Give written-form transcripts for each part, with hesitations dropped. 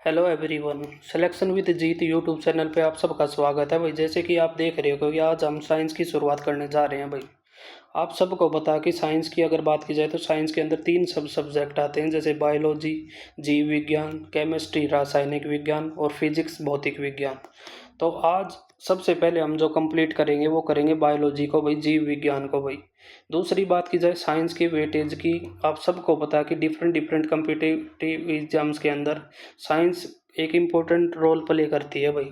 Hello everyone. Selection with Jeet YouTube channel पे आप सबका स्वागत है भाई। जैसे कि आप देख रहे हो कि आज हम साइंस की शुरुआत करने जा रहे हैं भाई। आप सबको पता कि साइंस की अगर बात की जाए तो साइंस के अंदर तीन सब्जेक्ट आते हैं, जैसे बायोलॉजी, जीव विज्ञान, केमिस्ट्री रासायनिक विज्ञान और फिजिक्स भौतिक विज्ञान। तो आज सबसे पहले हम जो कंप्लीट करेंगे वो करेंगे बायोलॉजी को भाई, जीव विज्ञान को भाई। दूसरी बात की जाए साइंस की वेटेज की, आप सबको पता है कि डिफरेंट डिफरेंट कम्पिटिटिव एग्जाम्स के अंदर साइंस एक इम्पोर्टेंट रोल प्ले करती है भाई।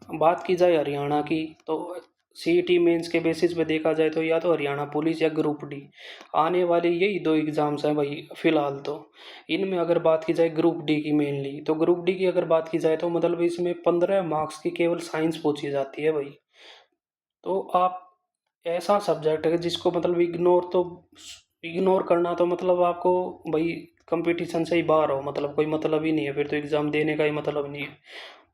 बात की जाए हरियाणा की तो सीईटी मेंस के बेसिस पे देखा जाए तो या तो हरियाणा पुलिस या ग्रुप डी आने वाले यही दो एग्ज़ाम्स हैं भाई फिलहाल तो। इनमें अगर बात की जाए ग्रुप डी की मेनली, तो ग्रुप डी की अगर बात की जाए तो मतलब इसमें 15 मार्क्स की केवल साइंस पूछी जाती है भाई। तो आप ऐसा सब्जेक्ट है जिसको मतलब इग्नोर करना तो मतलब आपको भाई कंपटीशन से ही बाहर हो, मतलब कोई मतलब ही नहीं है, फिर तो एग्ज़ाम देने का ही मतलब नहीं है।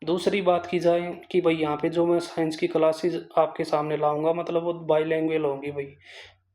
दूसरी बात की जाए कि भाई यहाँ पे जो मैं साइंस की क्लासेस आपके सामने लाऊंगा मतलब वो बाईलैंग्वेज होंगी भाई।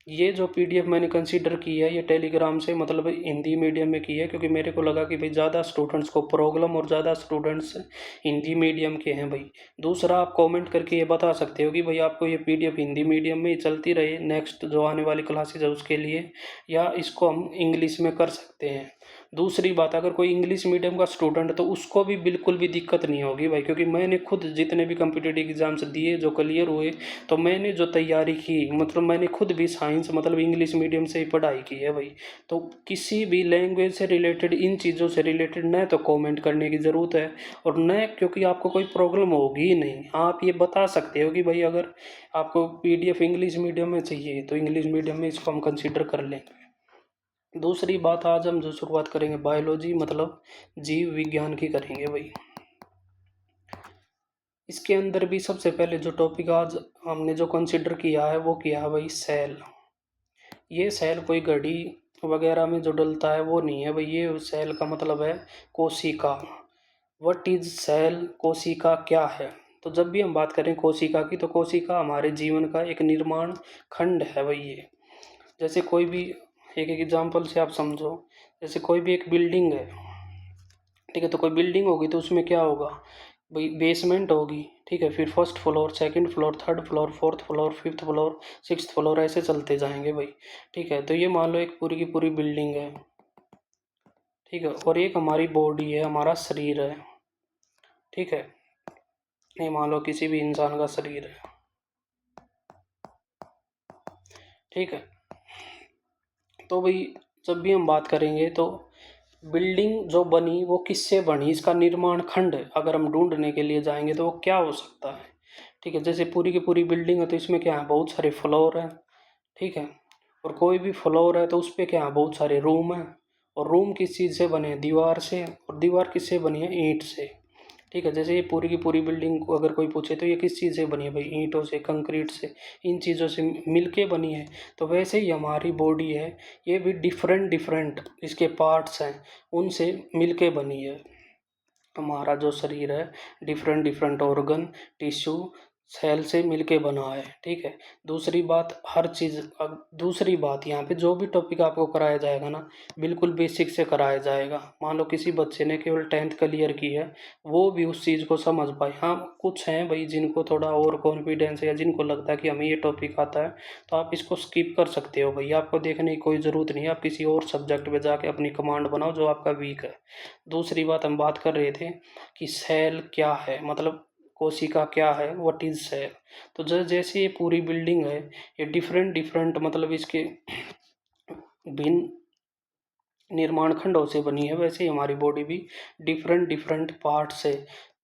ये जो पीडीएफ मैंने कंसीडर की है ये टेलीग्राम से मतलब हिंदी मीडियम में की है, क्योंकि मेरे को लगा कि भाई ज़्यादा स्टूडेंट्स को प्रॉब्लम और ज़्यादा स्टूडेंट्स हिंदी मीडियम के हैं भाई। दूसरा, आप कमेंट करके ये बता सकते हो कि भाई आपको ये पीडीएफ हिंदी मीडियम में ही चलती रहे नेक्स्ट जो आने वाली क्लासेज है उसके लिए, या इसको हम इंग्लिश में कर सकते हैं। दूसरी बात, अगर कोई इंग्लिश मीडियम का स्टूडेंट है तो उसको भी बिल्कुल भी दिक्कत नहीं होगी भाई, क्योंकि मैंने खुद जितने भी कम्पिटिटिव एग्जाम्स दिए जो क्लियर हुए, तो मैंने जो तैयारी की मतलब मैंने खुद भी साइंस मतलब इंग्लिश मीडियम से ही पढ़ाई की है भाई। तो किसी भी लैंग्वेज से रिलेटेड, इन चीज़ों से रिलेटेड न तो कमेंट करने की ज़रूरत है और न क्योंकि आपको कोई प्रॉब्लम होगी ही नहीं। आप ये बता सकते हो कि भाई अगर आपको पीडीएफ इंग्लिश मीडियम में चाहिए तो इंग्लिश मीडियम में इसको हम कंसिडर कर लेंगे। दूसरी बात, आज हम जो शुरुआत करेंगे बायोलॉजी मतलब जीव विज्ञान की करेंगे भाई। इसके अंदर भी सबसे पहले जो टॉपिक आज हमने जो कंसिडर किया है वो किया है भाई सेल। ये सेल कोई घड़ी वगैरह में जो डलता है वो नहीं है भाई, ये सेल का मतलब है कोशिका। व्हाट इज सेल, कोशिका क्या है? तो जब भी हम बात करें कोशिका की तो कोशिका हमारे जीवन का एक निर्माण खंड है भाई ये। जैसे कोई भी एक एग्जांपल से आप समझो, जैसे कोई भी एक बिल्डिंग है, ठीक है, तो कोई बिल्डिंग होगी तो उसमें क्या होगा भाई, बेसमेंट होगी, ठीक है, फिर first floor, second floor, third floor, fourth floor, fifth floor, sixth floor, ऐसे चलते जाएंगे भाई। ठीक है, तो ये मान लो एक पूरी की पूरी बिल्डिंग है, ठीक है, और एक हमारी बॉडी है, हमारा शरीर है, ठीक है, ये मान लो किसी भी इंसान का शरीर है, ठीक है। तो भाई जब भी हम बात करेंगे तो बिल्डिंग जो बनी वो किससे बनी, इसका निर्माण खंड अगर हम ढूंढने के लिए जाएंगे तो वो क्या हो सकता है? ठीक है, जैसे पूरी की पूरी बिल्डिंग है तो इसमें क्या है, बहुत सारे फ्लोर हैं, ठीक है, और कोई भी फ्लोर है तो उस पर क्या है, बहुत सारे रूम हैं, और रूम किस चीज़ से बने हैं, दीवार से, और दीवार किससे बनी है, ईंट से। ठीक है, जैसे ये पूरी की पूरी बिल्डिंग को अगर कोई पूछे तो ये किस चीज़ से बनी है भाई, ईंटों से, कंक्रीट से, इन चीज़ों से मिलके बनी है। तो वैसे ही हमारी बॉडी है, ये भी डिफरेंट डिफरेंट इसके पार्ट्स हैं उनसे मिलके बनी है। हमारा जो शरीर है different different organ, tissue, cell से मिलके बना है, ठीक है। दूसरी बात, हर चीज़, अब दूसरी बात यहाँ पे जो भी टॉपिक आपको कराया जाएगा ना, बिल्कुल बेसिक से कराया जाएगा। मान लो किसी बच्चे ने केवल 10th क्लियर की है, वो भी उस चीज़ को समझ पाए। हाँ, कुछ हैं भाई जिनको थोड़ा और कॉन्फिडेंस है या जिनको लगता है कि हमें ये टॉपिक आता है, तो आप इसको स्किप कर सकते हो भाई, आपको देखने की कोई ज़रूरत नहीं है। आप किसी और सब्जेक्ट में जाके अपनी कमांड बनाओ जो आपका वीक है। दूसरी बात, हम बात कर रहे थे कि सेल क्या है, मतलब कोशिका क्या है, व्हाट इज सेल। तो जैसे ये पूरी बिल्डिंग है, ये डिफरेंट डिफरेंट मतलब इसके भिन्न निर्माण खंडों से बनी है, वैसे ही हमारी बॉडी भी डिफरेंट डिफरेंट पार्ट्स है।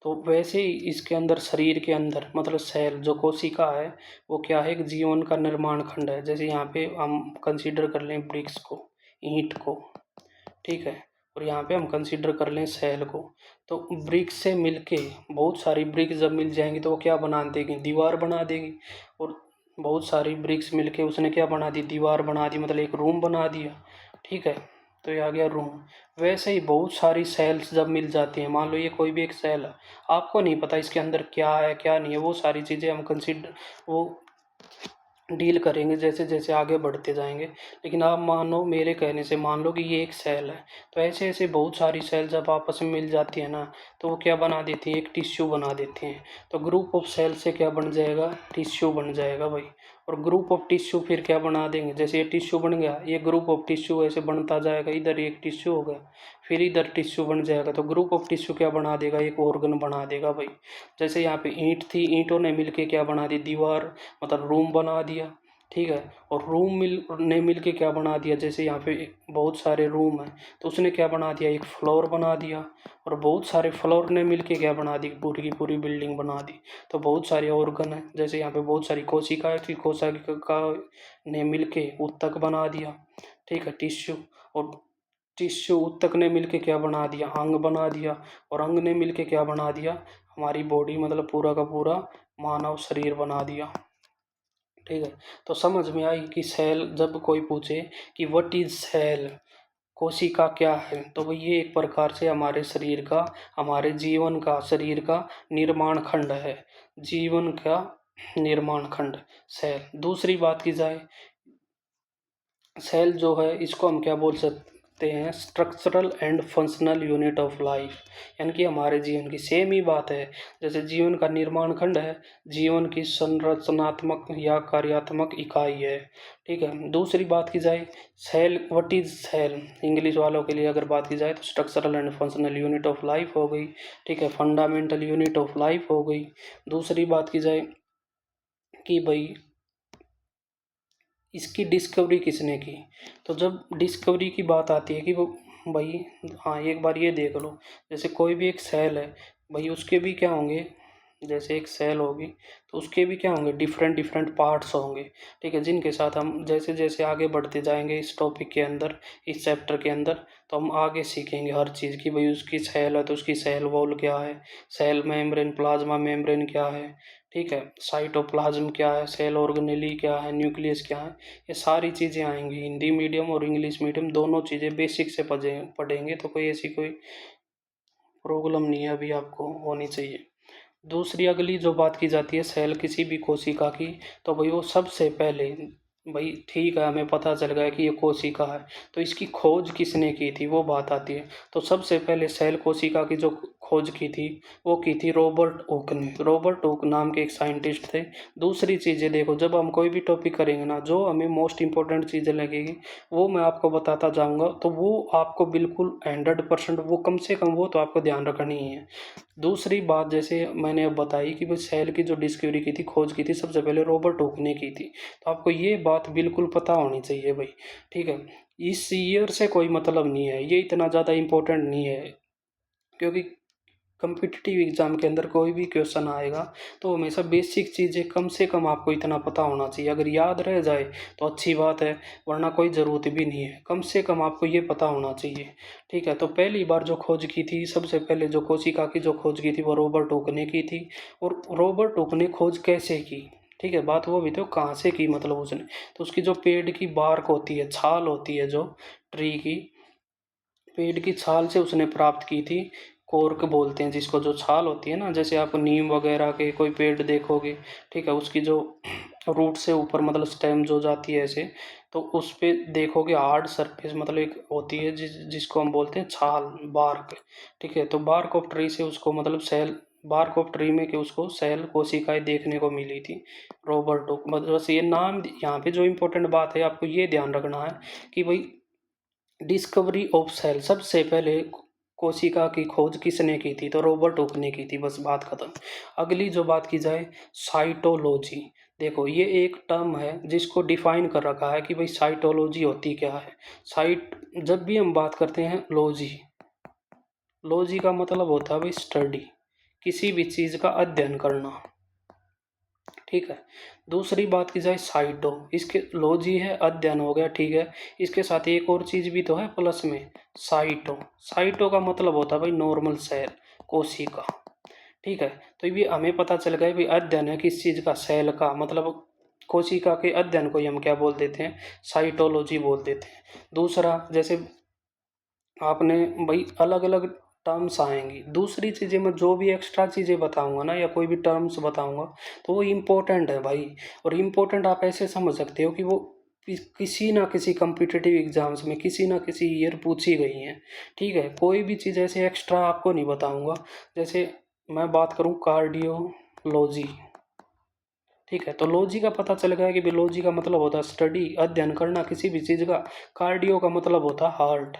तो वैसे ही इसके अंदर, शरीर के अंदर मतलब सेल जो कोशिका है वो क्या है, एक जीवन का निर्माण खंड है। जैसे यहाँ पे हम कंसीडर कर लें ब्रिक्स को, ईंट को, ठीक है, और यहाँ पे हम कंसीडर कर लें सेल को। तो ब्रिक्स से मिलके बहुत सारी ब्रिक्स जब मिल जाएंगी तो वो क्या बना देगी, दीवार बना देगी। और बहुत सारी ब्रिक्स मिलके उसने क्या बना दी, दीवार बना दी, मतलब एक रूम बना दिया, ठीक है, तो ये आ गया रूम। वैसे ही बहुत सारी सेल्स जब मिल जाती हैं, मान लो ये कोई भी एक सेल है, आपको नहीं पता इसके अंदर क्या है क्या नहीं है, वो सारी चीज़ें हम कंसीडर वो डील करेंगे जैसे जैसे आगे बढ़ते जाएंगे। लेकिन आप मानो, मेरे कहने से मान लो कि ये एक सेल है, तो ऐसे ऐसे बहुत सारी सेल जब आपस में मिल जाती है ना, तो वो क्या बना देती हैं, एक टिश्यू बना देती हैं। तो ग्रुप ऑफ सेल से क्या बन जाएगा, टिश्यू बन जाएगा भाई। और ग्रुप ऑफ टिश्यू फिर क्या बना देंगे, जैसे ये टिश्यू बन गया, ये ग्रुप ऑफ टिश्यू ऐसे बनता जाएगा, इधर एक टिश्यू हो गया, फिर इधर टिश्यू बन जाएगा, तो ग्रुप ऑफ टिश्यू क्या बना देगा, एक ऑर्गन बना देगा भाई। जैसे यहाँ पे ईंट थी, ईंटों ने मिलके क्या बना दी, दीवार, मतलब रूम बना दिया। ठीक है। और रूम ने मिल के क्या बना दिया, जैसे यहाँ पे बहुत सारे रूम हैं, तो उसने क्या बना दिया, एक फ्लोर बना दिया। और बहुत सारे फ्लोर ने मिल के क्या बना दी, पूरी की पूरी बिल्डिंग बना दी। तो बहुत सारे ऑर्गन हैं, जैसे यहाँ पे बहुत सारी कोशिकाएं थी, कोशिका ने मिल के ऊतक बना दिया। ठीक है, टिश्यू। और टिश्यू ऊतक ने मिल के क्या बना दिया, अंग बना दिया। और अंग ने मिल के क्या बना दिया, हमारी बॉडी, मतलब पूरा का पूरा मानव शरीर बना दिया। ठीक है। तो समझ में आई कि सेल, जब कोई पूछे कि व्हाट इज सेल, कोशिका क्या है, तो वो ये एक प्रकार से हमारे शरीर का, हमारे जीवन का, शरीर का निर्माण खंड है। जीवन का निर्माण खंड सेल। दूसरी बात की जाए, सेल जो है इसको हम क्या बोल सकते हैं, structural and functional unit of life, यानी कि हमारे जीवन की सेम ही बात है। जैसे जीवन का निर्माण खंड है, जीवन की संरचनात्मक या कार्यात्मक इकाई है। ठीक है। दूसरी बात की जाए, cell, what is cell, English वालों के लिए अगर बात की जाए तो structural and functional unit of life हो गई। ठीक है, फंडामेंटल यूनिट ऑफ लाइफ हो गई। दूसरी बात की जाए कि भाई इसकी डिस्कवरी किसने की, तो जब डिस्कवरी की बात आती है कि वो, भाई हाँ, एक बार ये देख लो, जैसे कोई भी एक सेल है भाई, उसके भी क्या होंगे, जैसे एक सेल होगी तो उसके भी क्या होंगे, डिफरेंट डिफरेंट पार्ट्स होंगे। ठीक है, जिनके साथ हम जैसे जैसे आगे बढ़ते जाएंगे इस टॉपिक के अंदर, इस चैप्टर के अंदर, तो हम आगे सीखेंगे हर चीज़ की, भाई उसकी सेल है तो उसकी सेल वॉल क्या है, सेल मेम्ब्रेन, प्लाज्मा मेम्ब्रेन क्या है। ठीक है, साइटोप्लाज्म क्या है, सेल ऑर्गेनेली क्या है, न्यूक्लियस क्या है, ये सारी चीज़ें आएंगी। हिंदी मीडियम और इंग्लिश मीडियम दोनों चीज़ें बेसिक से पढ़ेंगे, तो कोई ऐसी कोई प्रॉब्लम नहीं है अभी आपको होनी चाहिए। दूसरी अगली जो बात की जाती है सेल किसी भी कोशिका की, तो भाई वो सबसे पहले, भाई ठीक है, हमें पता चल गया कि ये कोशिका है, तो इसकी खोज किसने की थी वो बात आती है। तो सबसे पहले सेल कोशिका की जो खोज की थी, वो की थी रॉबर्ट ओक ने। रॉबर्ट ओक नाम के एक साइंटिस्ट थे। दूसरी चीज़ें देखो, जब हम कोई भी टॉपिक करेंगे ना, जो हमें मोस्ट इंपॉर्टेंट चीज़ें लगेगी वो मैं आपको बताता जाऊंगा, तो वो आपको बिल्कुल 100%, वो कम से कम, वो तो आपको ध्यान रखनी ही है। दूसरी बात जैसे मैंने अब बताई कि भाई सेल की जो डिस्कवरी की थी, खोज की थी, सबसे पहले रॉबर्ट हुक ने की थी। तो आपको ये बात बिल्कुल पता होनी चाहिए भाई। ठीक है, इस ईयर से कोई मतलब नहीं है, ये इतना ज़्यादा इम्पोर्टेंट नहीं है, क्योंकि कम्पिटिटिव एग्जाम के अंदर कोई भी क्वेश्चन आएगा तो हमेशा बेसिक चीज़ें कम से कम आपको इतना पता होना चाहिए। अगर याद रह जाए तो अच्छी बात है, वरना कोई ज़रूरत भी नहीं है, कम से कम आपको ये पता होना चाहिए। ठीक है, तो पहली बार जो खोज की थी, सबसे पहले जो कोशिका की जो खोज की थी वो रॉबर्ट हुक ने की थी। और रॉबर्ट हुक ने खोज कैसे की, ठीक है, बात वो भी तो कहाँ से की, मतलब उसने, तो उसकी जो पेड़ की बार्क होती है, छाल होती है जो ट्री की, पेड़ की छाल से उसने प्राप्त की थी। कोर्क बोलते हैं जिसको, जो छाल होती है ना, जैसे आप नीम वगैरह के कोई पेड़ देखोगे, ठीक है, उसकी जो रूट से ऊपर, मतलब स्टेम जो जाती है ऐसे, तो उस पे देखोगे हार्ड सरफेस, मतलब एक होती है जिसको हम बोलते हैं छाल, बार्क। ठीक है, तो बार्क ऑफ ट्री से उसको, मतलब सेल, बार्क ऑफ ट्री में कि उसको सेल कोशिकाएं देखने को मिली थी, रॉबर्ट हुक। मतलब बस ये नाम, यहाँ पे जो इम्पोर्टेंट बात है आपको ये ध्यान रखना है कि भाई डिस्कवरी ऑफ सेल, सबसे पहले कोशिका की खोज किसने की थी, तो रॉबर्ट हुक ने की थी, बस बात खत्म। अगली जो बात की जाए, साइटोलॉजी। देखो ये एक टर्म है जिसको डिफाइन कर रखा है कि भाई साइटोलॉजी होती क्या है। साइट, जब भी हम बात करते हैं लॉजी, लॉजी का मतलब होता है भाई स्टडी, किसी भी चीज़ का अध्ययन करना। ठीक है। दूसरी बात की जाए साइटो, इसके लॉजी है, अध्ययन हो गया, ठीक है, इसके साथ एक और चीज भी तो है प्लस में, साइटो। साइटो का मतलब होता है भाई नॉर्मल सेल, कोशिका। ठीक है, तो ये हमें पता चल गया भाई अध्ययन है किस चीज का, सेल का, मतलब कोशिका के अध्ययन को ही हम क्या बोल देते हैं, साइटोलॉजी बोल देते हैं। दूसरा, जैसे आपने भाई अलग अलग टर्म्स आएंगी। दूसरी चीज़ें मैं जो भी एक्स्ट्रा चीज़ें बताऊंगा ना, या कोई भी टर्म्स बताऊंगा, तो वो इम्पोर्टेंट है भाई। और इम्पोर्टेंट आप ऐसे समझ सकते हो कि वो किसी ना किसी कम्पिटिटिव एग्जाम्स में किसी ना किसी ईयर पूछी गई हैं। ठीक है, कोई भी चीज़ ऐसे एक्स्ट्रा आपको नहीं बताऊंगा। जैसे मैं बात करूं कार्डियोलॉजी, ठीक है, तो लॉजी का पता चल गया कि भी लॉजी का मतलब होता है स्टडी, अध्ययन करना किसी भी चीज़ का। कार्डियो का मतलब होता है हार्ट,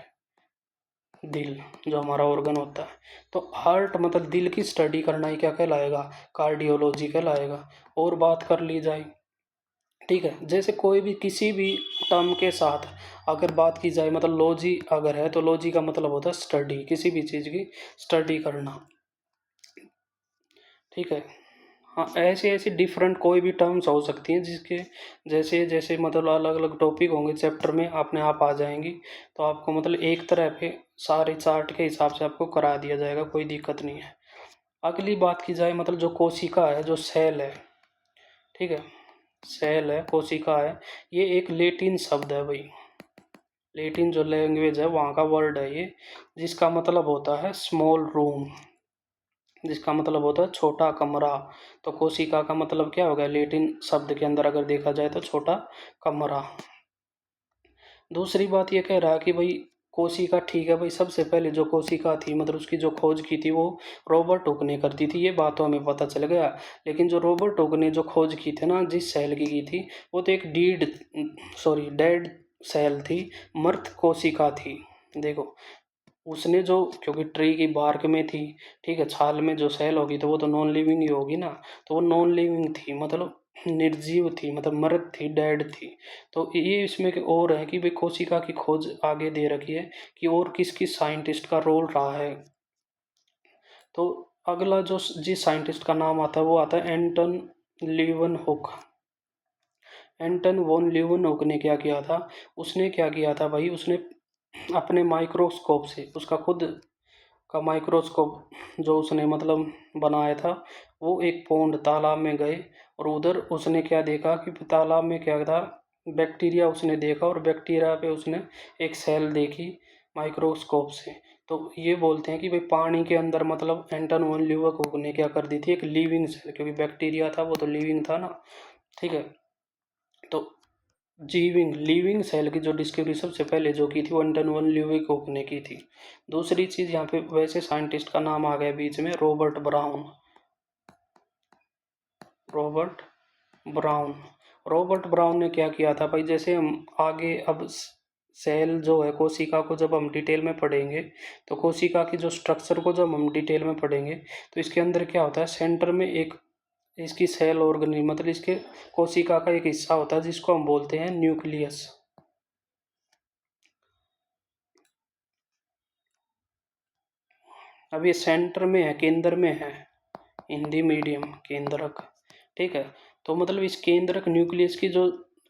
दिल, जो हमारा ऑर्गन होता है। तो हार्ट मतलब दिल की स्टडी करना ही क्या कहलाएगा, कार्डियोलॉजी कहलाएगा। और बात कर ली जाए, ठीक है, जैसे कोई भी किसी भी टर्म के साथ अगर बात की जाए, मतलब लॉजी अगर है तो लॉजी का मतलब होता है स्टडी, किसी भी चीज़ की स्टडी करना। ठीक है, हाँ, ऐसे ऐसे डिफरेंट कोई भी टर्म्स हो सकती हैं जिसके जैसे जैसे मतलब अलग अलग टॉपिक होंगे चैप्टर में अपने आप आ जाएंगी। तो आपको मतलब एक तरह पे सारे चार्ट के हिसाब से आपको करा दिया जाएगा, कोई दिक्कत नहीं है। अगली बात की जाए, मतलब जो कोशिका है, जो सेल है, ठीक है, सेल है, कोशिका है, ये एक लेटिन शब्द है भाई। लेटिन जो लैंग्वेज है वहाँ का वर्ड है ये, जिसका मतलब होता है स्मॉल रूम, जिसका मतलब होता है छोटा कमरा। तो कोशिका का मतलब क्या हो गया लेटिन शब्द के अंदर अगर देखा जाए तो छोटा कमरा। दूसरी बात ये कह रहा है कि भाई कोशिका, ठीक है भाई, सबसे पहले जो कोशिका थी मतलब उसकी जो खोज की थी वो रॉबर्ट हुक ने करती थी, ये बात तो हमें पता चल गया। लेकिन जो रॉबर्ट हुक ने जो खोज की थी ना, जिस सेल की थी, वो तो एक डेड सेल थी, मृत कोशिका थी। देखो, उसने जो, क्योंकि ट्री की बार्क में थी, ठीक है, छाल में जो सेल होगी तो वो तो नॉन लिविंग ही होगी ना। तो वो नॉन लिविंग थी, मतलब निर्जीव थी, मतलब मृत थी, डेड थी। तो ये इसमें और है कि भाई कोशिका की खोज आगे दे रखी है कि और किस किस साइंटिस्ट का रोल रहा है। तो अगला जो जिस साइंटिस्ट का नाम आता है वो आता है एंटन लीवनहुक। एंटन वॉन लीवनहुक ने क्या किया था, उसने क्या किया था भाई, उसने अपने माइक्रोस्कोप से, उसका खुद का माइक्रोस्कोप जो उसने मतलब बनाया था, वो एक पौंड तालाब में गए और उधर उसने क्या देखा कि तालाब में क्या था, बैक्टीरिया उसने देखा, और बैक्टीरिया पे उसने एक सेल देखी माइक्रोस्कोप से। तो ये बोलते हैं कि भाई पानी के अंदर मतलब एंटन वन ल्यूवेक ने क्या कर दी थी, एक लिविंग सेल, क्योंकि बैक्टीरिया था वो तो लिविंग था ना। ठीक है, तो लिविंग सेल की जो डिस्कवरी सबसे पहले जो की थी वो एंटन वन ल्यूवेक ने की थी। दूसरी चीज़ यहाँ पे वैसे साइंटिस्ट का नाम आ गया बीच में, Robert brown. Robert brown Robert brown ने क्या किया था भाई, जैसे हम आगे अब सेल जो है कोशिका को जब हम डिटेल में पढ़ेंगे, तो कोशिका की जो स्ट्रक्चर को जब हम डिटेल में पढ़ेंगे, तो इसके अंदर क्या होता है, सेंटर में एक इसकी सेल ऑर्गेनिल मतलब इसके कोशिका का एक हिस्सा होता है जिसको हम बोलते हैं न्यूक्लियस। अब ये सेंटर में है, केंद्र में है, हिंदी मीडियम, केंद्रक। ठीक है, तो मतलब इस केंद्रक न्यूक्लियस की जो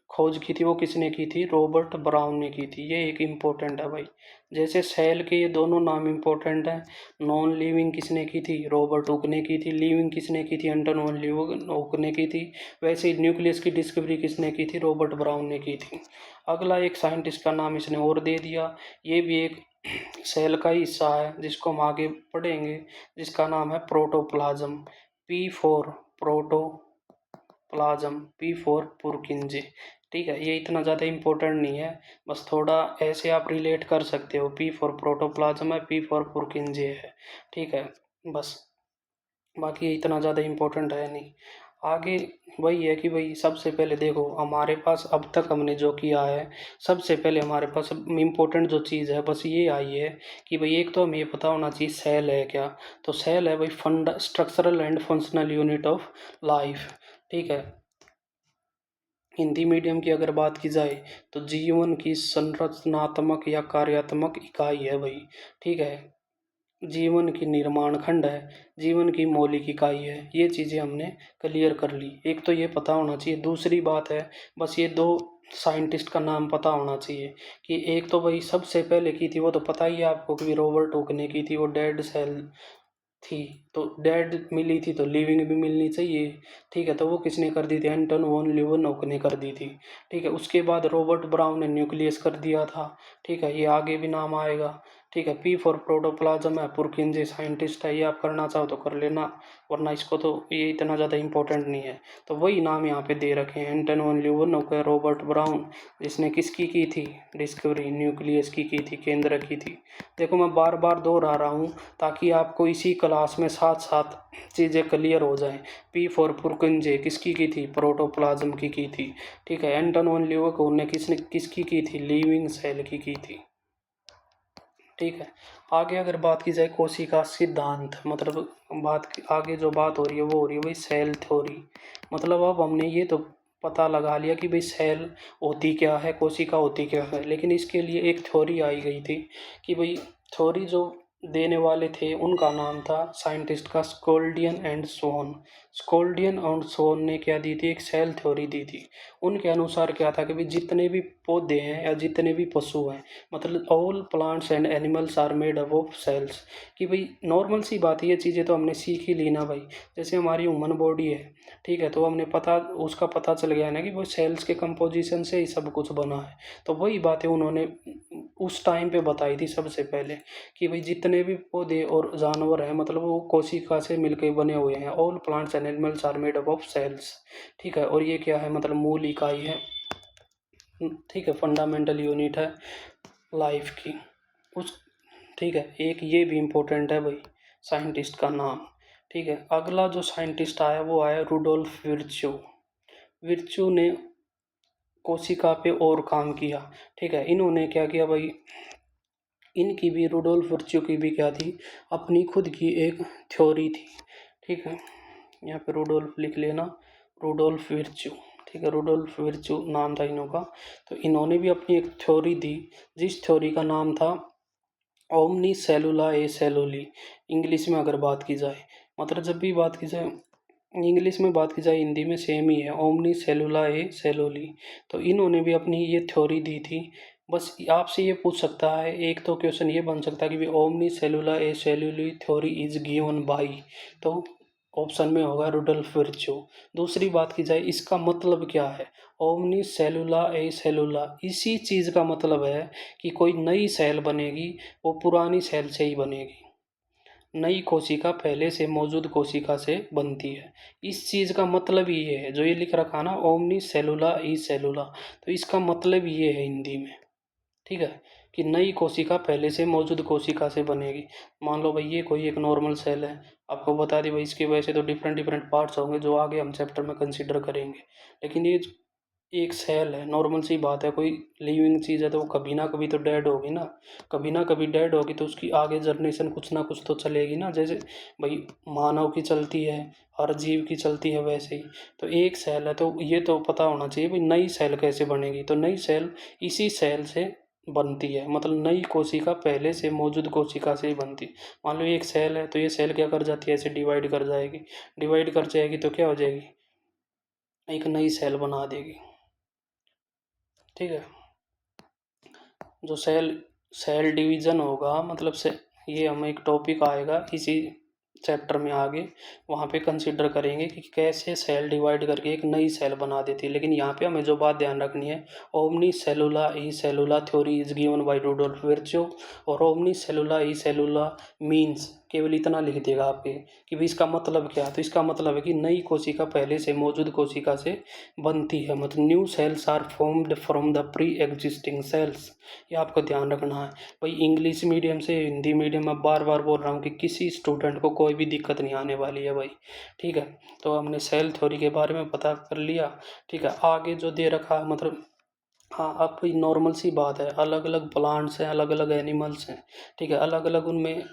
खोज की थी वो किसने की थी, रॉबर्ट ब्राउन ने की थी। ये एक इम्पोर्टेंट है भाई, जैसे सेल के ये दोनों नाम इम्पोर्टेंट हैं। नॉन लिविंग किसने की थी, रॉबर्ट हुक ने की थी। लिविंग किसने की थी, एंटन वन ल्यूवेक ने की थी। वैसे ही न्यूक्लियस की डिस्कवरी किसने की थी, रॉबर्ट ब्राउन ने की थी। अगला एक साइंटिस्ट का नाम इसने और दे दिया, ये भी एक सेल का ही हिस्सा है जिसको हम आगे पढ़ेंगे, जिसका नाम है प्रोटोप्लाज्म। P4 protoplasm, P4 पुरकिंजे। ठीक है, ये इतना ज़्यादा इम्पोर्टेंट नहीं है, बस थोड़ा ऐसे आप रिलेट कर सकते हो, P4 प्रोटोप्लाज्म है, P4 पुरकिंजे है। ठीक है, बस, बाकी ये इतना ज़्यादा इम्पोर्टेंट है नहीं। आगे वही है कि भाई सबसे पहले देखो हमारे पास अब तक हमने जो किया है, सबसे पहले हमारे पास इम्पोर्टेंट जो चीज़ है बस ये आई है कि भाई एक तो हमें ये पता होना चाहिए सेल है क्या। तो सेल है भाई structural and functional unit of life. ठीक है, हिंदी मीडियम की अगर बात की जाए तो जीवन की संरचनात्मक या कार्यात्मक इकाई है भाई। ठीक है, जीवन की निर्माण खंड है, जीवन की मौलिक इकाई है। ये चीज़ें हमने क्लियर कर ली, एक तो ये पता होना चाहिए। दूसरी बात है, बस ये दो साइंटिस्ट का नाम पता होना चाहिए कि एक तो भाई सबसे पहले की थी वो तो पता ही है आपको कि रॉबर्ट हुक ने की थी, वो डेड सेल थी। तो डेड मिली थी तो लिविंग भी मिलनी चाहिए। ठीक है, तो वो किसने कर दी थी, एंटन वॉन लीवेनहुक ने कर दी थी। ठीक है, उसके बाद रॉबर्ट ब्राउन ने न्यूक्लियस कर दिया था। ठीक है, ये आगे भी नाम आएगा। ठीक है। पी फॉर प्रोटोप्लाज्म है, पुरकिंजे साइंटिस्ट है, ये आप करना चाहो तो कर लेना, वरना इसको तो ये इतना ज़्यादा इंपॉर्टेंट नहीं है। तो वही नाम यहाँ पे दे रखे हैं, एंटन वन ल्यूवेनहुक, रॉबर्ट ब्राउन, जिसने किसकी की थी डिस्कवरी, न्यूक्लियस की थी, केंद्र की थी। देखो मैं बार बार दोहरा रहा हूँ ताकि आपको इसी क्लास में साथ साथ चीज़ें क्लियर हो जाएं। पी फॉर पुरकिंजे किसकी की थी, प्रोटोप्लाज्म की थी। ठीक है। एंटन वन ल्यूवेनहुक ने किसने किसकी की थी, लिविंग सेल की थी। ठीक है। आगे अगर बात की जाए कोशिका सिद्धांत, मतलब आगे जो बात हो रही है वो हो रही है भाई सेल थ्योरी। मतलब अब हमने ये तो पता लगा लिया कि भाई सेल होती क्या है, कोशिका होती क्या है, लेकिन इसके लिए एक थ्योरी आई गई थी कि भाई थ्योरी जो देने वाले थे उनका नाम था साइंटिस्ट का स्कोल्डियन एंड सोन। स्कोल्डियन और सोन ने क्या दी थी, एक सेल थ्योरी दी थी। उनके अनुसार क्या था कि भाई जितने भी पौधे हैं या जितने भी पशु हैं, मतलब all plants and animals are made up of cells. कि भाई नॉर्मल सी बात है, ये चीज़ें तो हमने सीख ही ली ना भाई। जैसे हमारी ह्यूमन बॉडी है, ठीक है, तो हमने उसका पता चल गया ना कि वो सेल्स के कंपोजिशन से ही सब कुछ बना है। तो वही बातें उन्होंने उस टाइम पे बताई थी सबसे पहले कि भाई जितने भी पौधे और जानवर हैं, मतलब वो कोशिका से मिलकर बने हुए हैं। All plants and animals are made up of cells. ठीक है। और ये क्या है, मतलब मूल इकाई है, ठीक है, फंडामेंटल यूनिट है लाइफ की। उस ठीक है, एक ये भी इम्पोर्टेंट है भाई साइंटिस्ट का नाम। ठीक है। अगला जो साइंटिस्ट आया वो आया रुडोल्फ विर्चू। विर्चू ने कोशिका पे और काम किया। ठीक है। इन्होंने क्या किया भाई, इनकी भी रुडोल्फ विर्चू की भी क्या थी, अपनी खुद की एक थ्योरी थी। ठीक है। यहाँ पे रुडोल्फ लिख लेना, रुडोल्फ विर्चू। ठीक है, रुडोल्फ विर्चू नाम था इनका। तो इन्होंने भी अपनी एक थ्योरी दी, जिस थ्योरी का नाम था ओमनी सेलुला ए सेलुली। इंग्लिश में अगर बात की जाए, मतलब जब भी बात की जाए इंग्लिश में बात की जाए, हिंदी में सेम ही है, ओमनी सेलुला ए सेलुली। तो इन्होंने भी अपनी ये थ्योरी दी थी। बस आपसे ये पूछ सकता है, एक तो क्वेश्चन ये बन सकता है कि भाई omnis cellula e cellula theory is given by, तो ऑप्शन में होगा रुडोल्फ विर्चू। दूसरी बात की जाए इसका मतलब क्या है, ओमनी सेलुला ए सेलुला, इसी चीज़ का मतलब है कि कोई नई सेल बनेगी वो पुरानी सेल से ही बनेगी। नई कोशिका पहले से मौजूद कोशिका से बनती है। इस चीज़ का मतलब ये है, जो ये लिख रखा ना ओमनी सेलुला ई सेलुला, तो इसका मतलब ये है हिंदी में, ठीक है, कि नई कोशिका पहले से मौजूद कोशिका से बनेगी। मान लो भाई ये कोई एक नॉर्मल सेल है, आपको बता दी भाई इसके वजह से तो डिफरेंट डिफरेंट पार्ट्स होंगे जो आगे हम चैप्टर में कंसिडर करेंगे। लेकिन ये एक सेल है, नॉर्मल सी बात है, कोई लिविंग चीज़ है तो वो कभी ना कभी तो डेड होगी ना, कभी ना कभी डेड होगी तो उसकी आगे जनरेशन कुछ ना कुछ तो चलेगी ना। जैसे भाई मानव की चलती है, हर जीव की चलती है, वैसे ही तो एक सेल है तो ये तो पता होना चाहिए भाई नई सेल कैसे बनेगी। तो नई सेल इसी सेल से बनती है, मतलब नई कोशिका पहले से मौजूद कोशिका से ही बनती है। मान लो एक सेल है तो ये सेल क्या कर जाती है, ऐसे डिवाइड कर जाएगी, डिवाइड कर जाएगी तो क्या हो जाएगी, एक नई सेल बना देगी। ठीक है। जो सेल सेल डिवीज़न होगा, मतलब से ये हमें एक टॉपिक आएगा इसी चैप्टर में आगे, वहाँ पे कंसिडर करेंगे कि कैसे सेल डिवाइड करके एक नई सेल बना देती है। लेकिन यहाँ पे हमें जो बात ध्यान रखनी है, omnis cellula e cellula theory is given by Rudolf Virchow, और ओमनी सेलुला ई सेलुला मीन्स केवल इतना लिख देगा आपके कि भाई इसका मतलब क्या है। तो इसका मतलब है कि नई कोशिका पहले से मौजूद कोशिका से बनती है, मतलब new cells are formed from the pre existing cells. ये आपको ध्यान रखना है भाई। इंग्लिश मीडियम से हिंदी मीडियम में बार बार बोल रहा हूँ कि किसी स्टूडेंट को कोई भी दिक्कत नहीं आने वाली है भाई। ठीक है। तो हमने सेल थ्योरी के बारे में पता कर लिया। ठीक है। आगे जो दे रखा है, मतलब हाँ, अब कोई नॉर्मल सी बात है, अलग अलग प्लांट्स हैं, अलग अलग एनिमल्स हैं, ठीक है, अलग अलग उनमें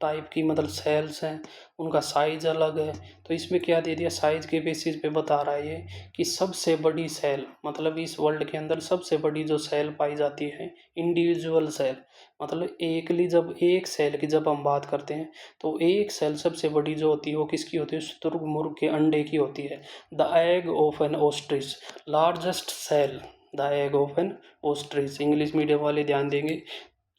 टाइप की मतलब सेल्स हैं, उनका साइज अलग है। तो इसमें क्या दे दिया, साइज के बेसिस पे बता रहा है ये कि सबसे बड़ी सेल, मतलब इस वर्ल्ड के अंदर सबसे बड़ी जो सेल पाई जाती है इंडिविजुअल सेल, मतलब एकली, जब एक सेल की जब हम बात करते हैं तो एक सेल सबसे बड़ी जो होती है वो किसकी होती है, शुतुरमुर्ग के अंडे की होती है। The egg of an ostrich, largest cell, the egg of an ostrich, English medium वाले ध्यान देंगे।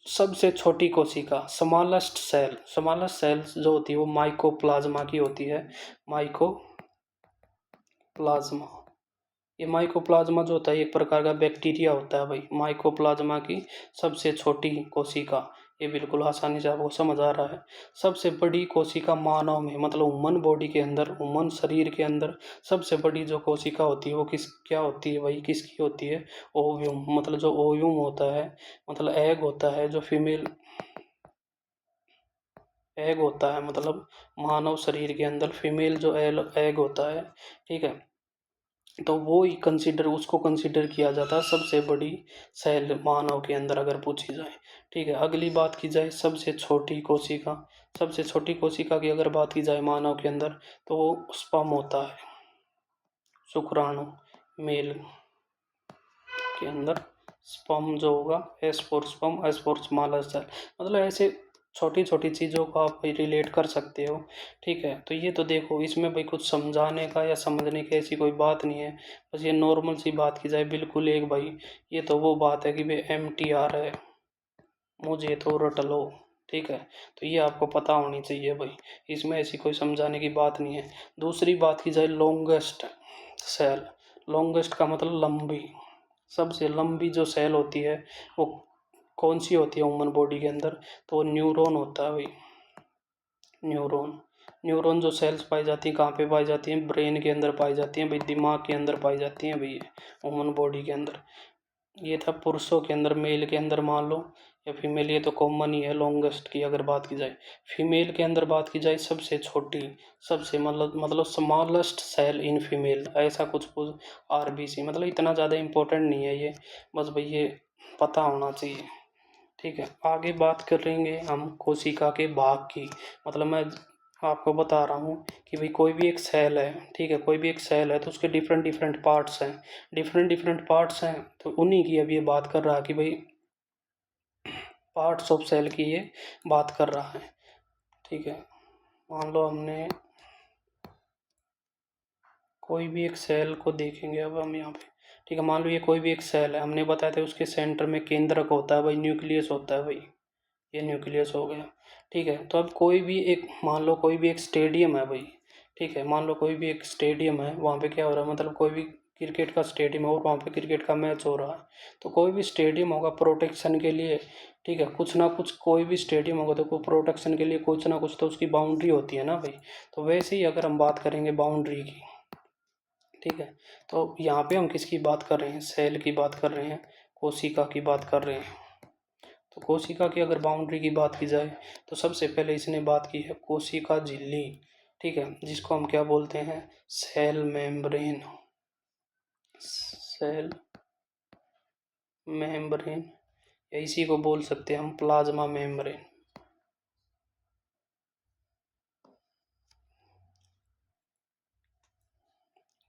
सबसे छोटी कोशिका, स्मॉलेस्ट सेल, स्मॉलेस्ट सेल्स जो होती है वो माइकोप्लाज्मा की होती है, माइकोप्लाज्मा। ये माइकोप्लाज्मा जो होता है एक प्रकार का बैक्टीरिया होता है भाई। माइकोप्लाज्मा की सबसे छोटी कोशिका ये बिल्कुल आसानी से आपको समझ आ रहा है। सबसे बड़ी कोशिका मानव में, मतलब ह्यूमन बॉडी के अंदर, ह्यूमन शरीर के अंदर सबसे बड़ी जो कोशिका होती है वो किस क्या होती है भाई, किसकी होती है? ओव्यूम, मतलब जो ओव्यूम होता है, मतलब एग होता है, जो फीमेल एग होता है, मतलब मानव शरीर के अंदर फीमेल जो एग होता है, ठीक है, तो वो ही कंसिडर उसको कंसिडर किया जाता है सबसे बड़ी सेल मानव के अंदर, अगर पूछी जाए। ठीक है, अगली बात की जाए सबसे छोटी कोशिका। सबसे छोटी कोशिका की अगर बात की जाए मानव के अंदर, तो वो स्पर्म होता है, शुक्राणु, मेल के अंदर स्पर्म जो होगा, S for sperm, S for smaller cell. मतलब ऐसे छोटी छोटी चीज़ों को आप भाई रिलेट कर सकते हो। ठीक है, तो ये तो देखो, इसमें भाई कुछ समझाने का या समझने की ऐसी कोई बात नहीं है। बस ये नॉर्मल सी बात की जाए बिल्कुल एक भाई, ये तो वो बात है कि भाई MTR है, मुझे तो रट लो। ठीक है, तो ये आपको पता होनी चाहिए भाई, इसमें ऐसी कोई समझाने की बात नहीं है। दूसरी बात की जाए लॉन्गेस्ट सेल। लॉन्गेस्ट का मतलब लंबी, सबसे लंबी जो सेल होती है वो कौन सी होती है ह्यूमन बॉडी के अंदर? तो वो न्यूरॉन होता है भाई, न्यूरॉन। न्यूरॉन जो सेल्स पाई जाती हैं कहाँ पे पाई जाती हैं? ब्रेन के अंदर पाई जाती हैं भाई, दिमाग के अंदर पाई जाती हैं भाई, ह्यूमन बॉडी के अंदर। ये था पुरुषों के अंदर, मेल के अंदर मान लो, या फीमेल, ये तो कॉमन ही है लॉन्गेस्ट की अगर बात की जाए। फीमेल के अंदर बात की जाए सबसे छोटी, सबसे मतलब स्मॉलेस्ट सेल इन फीमेल, ऐसा कुछ RBC, मतलब इतना ज़्यादा इम्पोर्टेंट नहीं है ये, बस भाई ये पता होना चाहिए। ठीक है, आगे बात करेंगे हम कोशिका के भाग की। मतलब मैं आपको बता रहा हूँ कि भाई कोई भी एक सेल है, ठीक है, कोई भी एक सेल है तो उसके डिफरेंट डिफरेंट पार्ट्स हैं, डिफरेंट डिफरेंट पार्ट्स हैं, तो उन्हीं की अब ये बात कर रहा है कि भाई पार्ट्स ऑफ सेल की ये बात कर रहा है। ठीक है, मान लो हमने कोई भी एक सेल को देखेंगे अब हम यहाँ पे। ठीक है, मान लो ये कोई भी एक सेल है, हमने बताया था उसके सेंटर में केंद्रक होता है भाई, न्यूक्लियस होता है भाई, ये न्यूक्लियस हो गया। ठीक है, तो अब कोई भी एक, मान लो कोई भी एक स्टेडियम है भाई, ठीक है, मान लो कोई भी एक स्टेडियम है, वहाँ पे क्या हो रहा है, मतलब कोई भी क्रिकेट का स्टेडियम है और वहाँ पे क्रिकेट का मैच हो रहा है, तो कोई भी स्टेडियम होगा प्रोटेक्शन के लिए, ठीक है, कुछ ना कुछ, कोई भी स्टेडियम होगा तो कोई प्रोटेक्शन के लिए कुछ ना कुछ तो उसकी बाउंड्री होती है ना भाई। तो वैसे ही अगर हम बात करेंगे बाउंड्री की, ठीक है, तो यहाँ पे हम किसकी बात कर रहे हैं? सेल की बात कर रहे हैं, कोशिका की बात कर रहे हैं। तो कोशिका की अगर बाउंड्री की बात की जाए, तो सबसे पहले इसने बात की है कोशिका झिल्ली, ठीक है, जिसको हम क्या बोलते हैं? सेल मेम्ब्रेन, सेल मेम्ब्रेन, या इसी को बोल सकते हैं हम प्लाज्मा मेम्ब्रेन।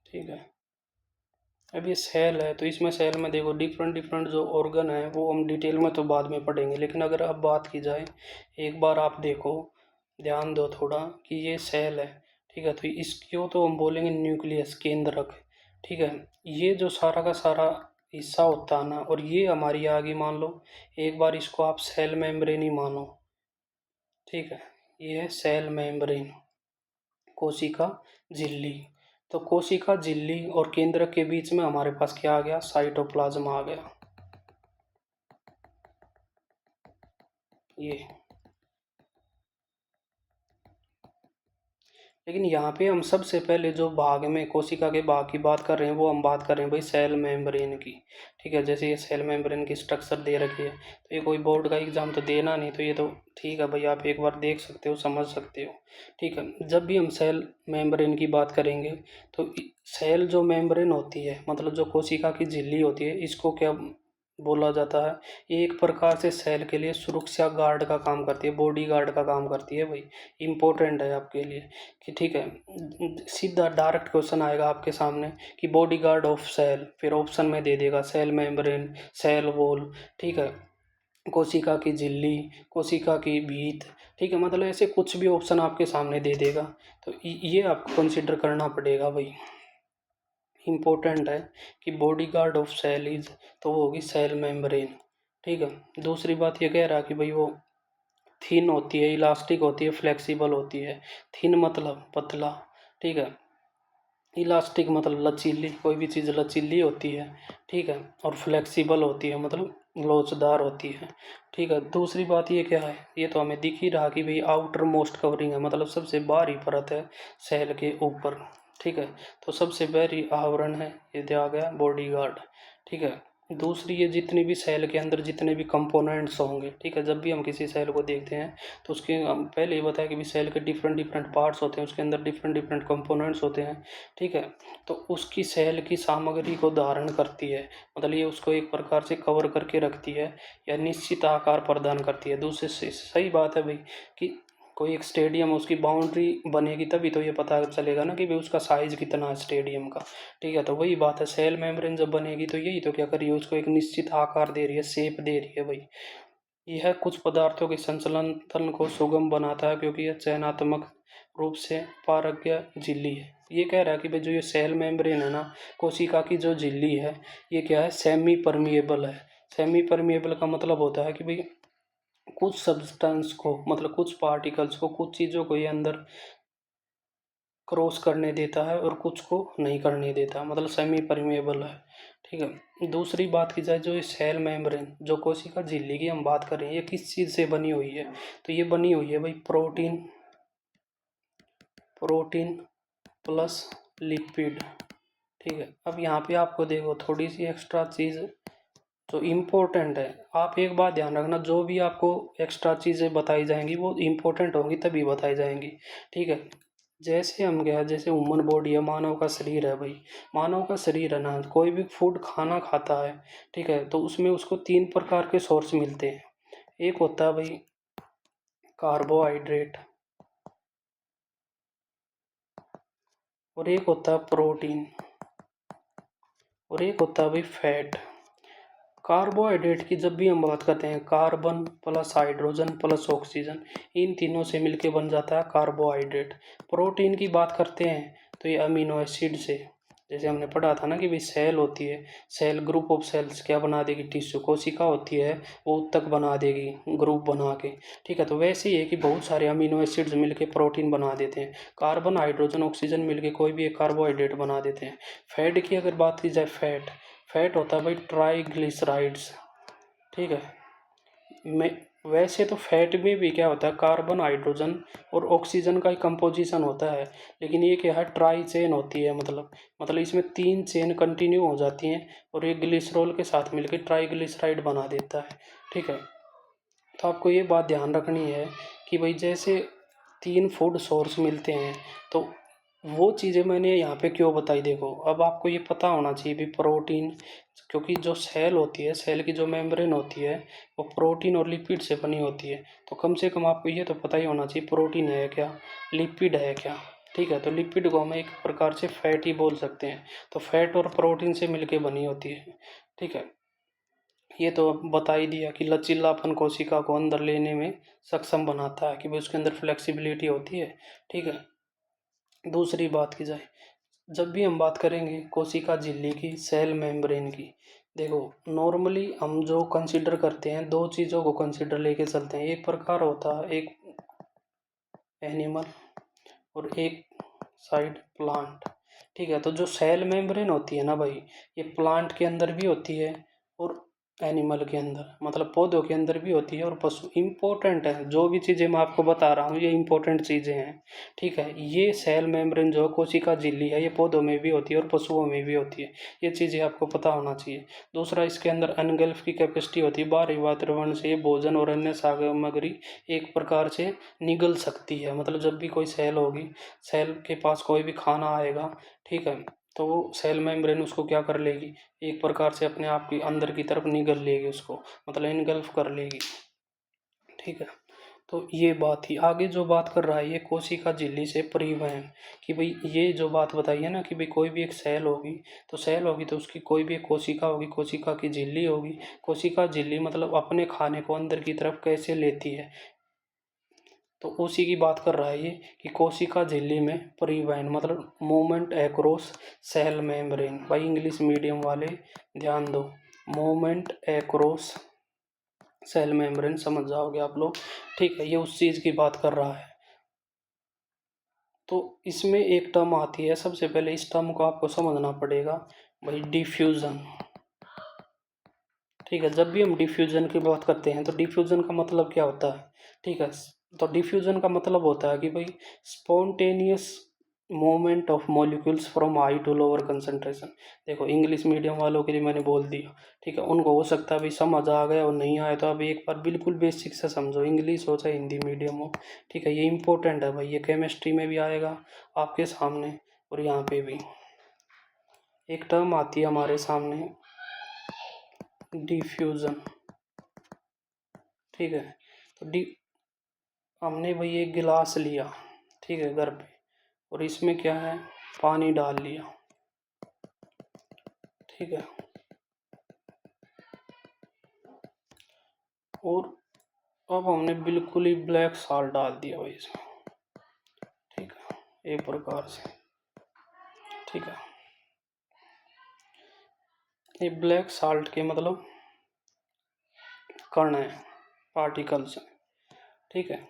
ठीक है, अब ये सेल है तो इसमें सेल में देखो डिफरेंट डिफरेंट जो ऑर्गन है वो हम डिटेल में तो बाद में पढ़ेंगे, लेकिन अगर अब बात की जाए, एक बार आप देखो, ध्यान दो थोड़ा कि ये सेल है, ठीक है, तो इसको तो हम बोलेंगे न्यूक्लियस, केंद्रक। ठीक है, ये जो सारा का सारा हिस्सा होता है ना, और ये हमारी आगे मान लो, एक बार इसको आप सेल मेम्ब्रेन ही मानो। ठीक है, ये है सेल मेम्ब्रेन, कोशिका झिल्ली। तो कोशिका झिल्ली और केंद्रक के बीच में हमारे पास क्या आ गया? साइटोप्लाज्म आ गया, ये। लेकिन यहाँ पे हम सबसे पहले जो भाग में कोशिका के भाग की बात कर रहे हैं, वो हम बात कर रहे हैं भाई सेल मेम्ब्रेन की। ठीक है, जैसे ये सेल मेम्ब्रेन की स्ट्रक्चर दे रखी है, तो ये कोई बोर्ड का एग्जाम तो देना नहीं, तो ये तो ठीक है भाई, आप एक बार देख सकते हो, समझ सकते हो। ठीक है, जब भी हम सेल मेम्ब्रेन की बात करेंगे, तो सेल जो मेम्ब्रेन होती है, मतलब जो कोशिका की झिल्ली होती है, इसको क्या बोला जाता है? ये एक प्रकार से सेल के लिए सुरक्षा गार्ड का काम करती है, बॉडी गार्ड का काम करती है भाई। इंपॉर्टेंट है आपके लिए कि ठीक है, सीधा डायरेक्ट क्वेश्चन आएगा आपके सामने कि बॉडी गार्ड ऑफ सेल, फिर ऑप्शन में दे देगा सेल मेम्ब्रेन, सेल वॉल, ठीक है, कोशिका की झिल्ली, कोशिका की भीत। ठीक है, मतलब ऐसे कुछ भी ऑप्शन आपके सामने दे देगा, तो ये आपको कंसिडर करना पड़ेगा भाई, इम्पोर्टेंट है कि bodyguard of cell is, तो वो होगी सेल मेम्ब्रेन। ठीक है, दूसरी बात ये कह रहा कि भाई वो थिन होती है, इलास्टिक होती है, फ्लेक्सिबल होती है। थिन मतलब पतला, ठीक है, इलास्टिक मतलब लचीली, कोई भी चीज़ लचीली होती है, ठीक है, और फ्लेक्सिबल होती है, मतलब लोचदार होती है। ठीक है, दूसरी बात ये क्या है, ये तो हमें दिख ही रहा कि भाई आउटर मोस्ट कवरिंग है, मतलब सबसे बाहरी परत है सेल के ऊपर। ठीक है, तो सबसे बाहरी आवरण है, ये दिया गया बॉडी गार्ड। ठीक है, दूसरी ये जितनी भी सेल के अंदर जितने भी कंपोनेंट्स होंगे, ठीक है, जब भी हम किसी सेल को देखते हैं तो उसके हम पहले ही बताया कि भी सेल के डिफरेंट डिफरेंट पार्ट्स होते हैं, उसके अंदर डिफरेंट डिफरेंट कंपोनेंट्स होते हैं। ठीक है, तो उसकी सेल की सामग्री को धारण करती है, मतलब ये उसको एक प्रकार से कवर करके रखती है या निश्चित आकार प्रदान करती है। दूसरे से सही बात है भाई कि कोई एक स्टेडियम उसकी बाउंड्री बनेगी तभी तो ये पता चलेगा ना कि भाई उसका साइज कितना है स्टेडियम का। ठीक है, तो वही बात है, सेल मेम्ब्रेन जब बनेगी तो यही तो क्या कर रही है, उसको एक निश्चित आकार दे रही है, शेप दे रही है भाई। यह कुछ पदार्थों के संचलन को सुगम बनाता है क्योंकि यह चयनात्मक रूप से पारगम्य झिल्ली है। ये कह रहा है कि भाई जो ये सेल मेम्ब्रेन है ना, कोशिका की जो झिल्ली है, ये क्या है, सेमी परमिएबल है। सेमी परमिएबल का मतलब होता है कि भाई कुछ सब्सटेंस को, मतलब कुछ पार्टिकल्स को, कुछ चीज़ों को ये अंदर क्रॉस करने देता है और कुछ को नहीं करने देता, मतलब सेमी परमेएबल है। ठीक है, दूसरी बात की जाए जो ये सेल मेम्ब्रेन, जो कोशिका झिल्ली की हम बात कर रहे हैं, ये किस चीज़ से बनी हुई है, तो ये बनी हुई है भाई प्रोटीन, प्रोटीन प्लस लिपिड। ठीक है, अब यहाँ पे आपको देखो थोड़ी सी एक्स्ट्रा चीज़ जो इम्पोर्टेंट है, आप एक बात ध्यान रखना, जो भी आपको एक्स्ट्रा चीज़ें बताई जाएंगी वो इम्पोर्टेंट होंगी तभी बताई जाएंगी। ठीक है, जैसे हम क्या, जैसे ह्यूमन बॉडी है, मानव का शरीर है भाई, मानव का शरीर है ना, कोई भी फूड खाना खाता है, ठीक है, तो उसमें उसको तीन प्रकार के सोर्स मिलते हैं। एक होता है भाई कार्बोहाइड्रेट, और एक होता है प्रोटीन, और एक होता है भाई फैट। कार्बोहाइड्रेट की जब भी हम बात करते हैं, carbon plus hydrogen plus oxygen, इन तीनों से मिलके बन जाता है कार्बोहाइड्रेट। प्रोटीन की बात करते हैं तो ये अमीनो एसिड से, जैसे हमने पढ़ा था ना कि भाई सेल होती है, सेल ग्रुप ऑफ सेल्स क्या बना देगी, टिश्यू, कोशिका होती है वो उत्तक बना देगी ग्रुप बना के। ठीक है, तो वैसे ही है कि बहुत सारे अमीनो एसिड्स मिलके प्रोटीन बना देते हैं, कार्बन हाइड्रोजन ऑक्सीजन मिलके कोई भी एक कार्बोहाइड्रेट बना देते हैं। फैट की अगर बात की जाए, फैट, फैट होता है भाई ट्राइग्लिसराइड्स। ठीक है, मैं वैसे तो फैट में भी क्या होता है, कार्बन हाइड्रोजन और ऑक्सीजन का ही कंपोजिशन होता है, लेकिन ये क्या है, ट्राई चेन होती है, मतलब इसमें तीन चेन कंटिन्यू हो जाती हैं और ये ग्लिसरॉल के साथ मिलकर ट्राइग्लिसराइड बना देता है। ठीक है, तो आपको ये बात ध्यान रखनी है कि भाई जैसे तीन फूड सोर्स मिलते हैं, तो वो चीज़ें मैंने यहाँ पे क्यों बताई, देखो अब आपको ये पता होना चाहिए भी प्रोटीन, क्योंकि जो सेल होती है, सेल की जो मेम्ब्रेन होती है वो प्रोटीन और लिपिड से बनी होती है, तो कम से कम आपको ये तो पता ही होना चाहिए प्रोटीन है क्या, लिपिड है क्या। ठीक है, तो लिपिड को हम एक प्रकार से फैट ही बोल सकते हैं, तो फैट और प्रोटीन से मिलके बनी होती है। ठीक है, ये तो अब बता ही दिया कि लचीलापन कोशिका को अंदर लेने में सक्षम बनाता है, कि भाई उसके अंदर फ्लेक्सिबिलिटी होती है। ठीक है, दूसरी बात की जाए, जब भी हम बात करेंगे कोशिका झिल्ली की, सेल मेम्ब्रेन की, देखो नॉर्मली हम जो कंसीडर करते हैं, दो चीज़ों को कंसीडर लेके चलते हैं, एक प्रकार होता है एक एनिमल और एक साइड प्लांट। ठीक है, तो जो सेल मेम्ब्रेन होती है ना भाई, ये प्लांट के अंदर भी होती है और एनिमल के अंदर, मतलब पौधों के अंदर भी होती है और पशु, इम्पोर्टेंट है जो भी चीज़ें मैं आपको बता रहा हूँ ये इम्पोर्टेंट चीज़ें हैं। ठीक है, ये सेल मेम्ब्रेन जो कोशिका झिल्ली है, ये पौधों में भी होती है और पशुओं में भी होती है, ये चीज़ें आपको पता होना चाहिए। दूसरा, इसके अंदर एनगल्फ की कैपेसिटी होती है, बाहरी वातावरण से भोजन और अन्य सामग्री एक प्रकार से निगल सकती है, मतलब जब भी कोई सेल होगी, सेल के पास कोई भी खाना आएगा, ठीक है, तो वो सेल मेम्ब्रेन उसको क्या कर लेगी, एक प्रकार से अपने आप की अंदर की तरफ निगल लेगी उसको, मतलब इनगल्फ कर लेगी। ठीक है, तो ये बात थी। आगे जो बात कर रहा है ये कोशिका झिल्ली से परिवहन, कि भाई ये जो बात बताई है ना कि भाई कोई भी एक सेल होगी, तो सेल होगी तो उसकी कोई भी एक कोशिका होगी, कोशिका की झिल्ली होगी, कोशिका झिल्ली मतलब अपने खाने को अंदर की तरफ कैसे लेती है, तो उसी की बात कर रहा है ये कि कोशिका झिल्ली में परिवहन, मतलब मूवमेंट एक्रॉस सेल मेम्ब्रेन। भाई इंग्लिश मीडियम वाले ध्यान दो, मूवमेंट एक्रॉस सेल मेम्ब्रेन समझ जाओगे आप लोग। ठीक है, ये उस चीज़ की बात कर रहा है। तो इसमें एक टर्म आती है, सबसे पहले इस टर्म को आपको समझना पड़ेगा भाई, डिफ्यूज़न। ठीक है, जब भी हम डिफ्यूजन की बात करते हैं तो डिफ्यूजन का मतलब क्या होता है? ठीक है, तो डिफ्यूजन का मतलब होता है कि भाई spontaneous movement of molecules from high to lower concentration. देखो इंग्लिश मीडियम वालों के लिए मैंने बोल दिया, ठीक है, उनको हो सकता है भाई समझ आ गया और नहीं आया तो अब एक बार बिल्कुल बेसिक से समझो, इंग्लिश हो चाहे हिंदी मीडियम हो। ठीक है, ये इंपॉर्टेंट है भाई, ये केमिस्ट्री में भी आएगा आपके सामने और यहाँ पे भी एक टर्म आती है हमारे सामने, डिफ्यूजन। ठीक है, तो डी हमने भाई एक गिलास लिया, ठीक है, घर पे, और इसमें क्या है, पानी डाल लिया। ठीक है, और अब हमने बिल्कुल ही ब्लैक सॉल्ट डाल दिया भाई इसमें। ठीक है, एक प्रकार से। ठीक है, ये ब्लैक सॉल्ट के मतलब कण है, पार्टिकल्स हैं। ठीक है,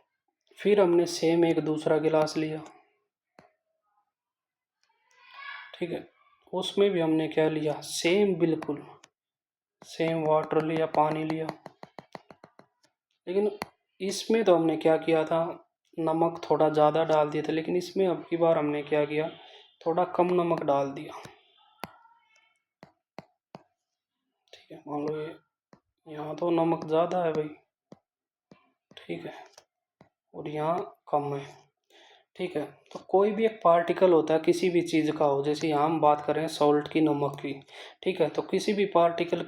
फिर हमने सेम एक दूसरा गिलास लिया। ठीक है, उसमें भी हमने क्या लिया, सेम, बिल्कुल सेम वाटर लिया, पानी लिया। लेकिन इसमें तो हमने क्या किया था, नमक थोड़ा ज़्यादा डाल दिया था, लेकिन इसमें अब की बार हमने क्या किया, थोड़ा कम नमक डाल दिया। ठीक है, मान लो ये यहाँ तो नमक ज़्यादा है भाई, ठीक है, और यहाँ कम है। ठीक है, तो कोई भी एक पार्टिकल होता है किसी भी चीज़ का हो, जैसे यहाँ हम बात कर रहे हैं सॉल्ट की, नमक की। ठीक है, तो किसी भी पार्टिकल,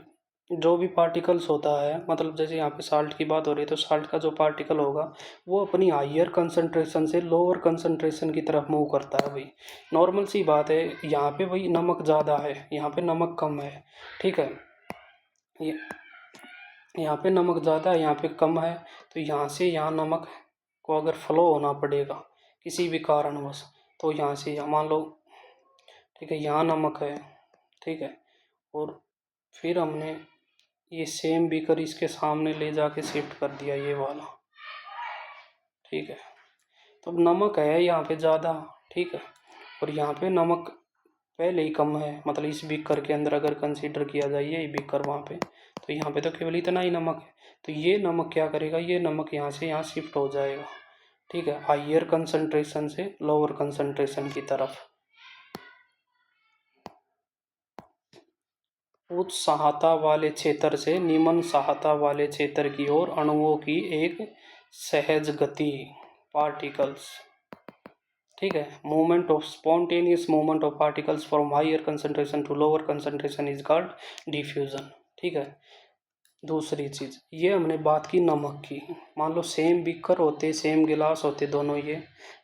जो भी पार्टिकल्स होता है, मतलब जैसे यहाँ पे साल्ट की बात हो रही है तो साल्ट का जो पार्टिकल होगा वो अपनी हाइयर कंसंट्रेशन से लोअर कंसंट्रेशन की तरफ मूव करता है भाई। नॉर्मल सी बात है, यहाँ पे भाई नमक ज़्यादा है, यहाँ पे नमक कम है। ठीक है, ये यहाँ पे नमक ज़्यादा है, यहाँ पे कम है, तो यहाँ से यहाँ नमक को अगर फ्लो होना पड़ेगा किसी भी कारणवश, तो यहाँ से यहाँ मान लो, ठीक है, यहाँ नमक है। ठीक है, और फिर हमने ये सेम बीकर इसके सामने ले जाके शिफ्ट कर दिया, ये वाला। ठीक है, तो अब नमक है यहाँ पे ज़्यादा। ठीक है, और यहाँ पे नमक पहले ही कम है, मतलब इस बीकर के अंदर अगर कंसीडर किया जाए ये बीकर वहाँ पे, तो यहाँ पे तो केवल इतना ही नमक है। तो ये नमक क्या करेगा, ये नमक यहाँ से यहाँ शिफ्ट हो जाएगा। ठीक है, हाइयर कंसंट्रेशन से लोअर कंसंट्रेशन की तरफ। उच्च सहायता वाले क्षेत्र से निम्न सहायता वाले क्षेत्र की ओर अणुओं की एक सहज गति, पार्टिकल्स। ठीक है, movement of spontaneous movement of particles from higher concentration to lower concentration is called diffusion. ठीक है, दूसरी चीज़ ये हमने बात की नमक की, मान लो सेम बीकर होते, सेम गिलास होते दोनों ये।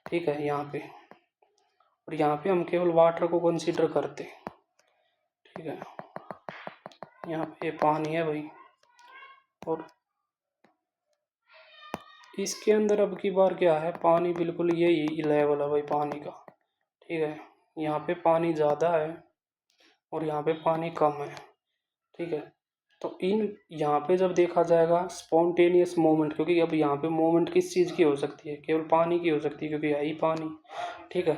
ठीक है, यहाँ पे, और यहाँ पे हम केवल वाटर को कंसीडर करते। ठीक है, यहाँ पे पानी है भाई, और इसके अंदर अब की बार क्या है, पानी बिल्कुल यही लेवल है भाई पानी का। ठीक है, यहाँ पे पानी ज़्यादा है और यहाँ पे पानी कम है। ठीक है, तो इन यहाँ पे जब देखा जाएगा स्पॉन्टेनियस मूवमेंट, क्योंकि अब यहाँ पे मूवमेंट किस चीज़ की हो सकती है, केवल पानी की हो सकती है, क्योंकि है ही पानी। ठीक है,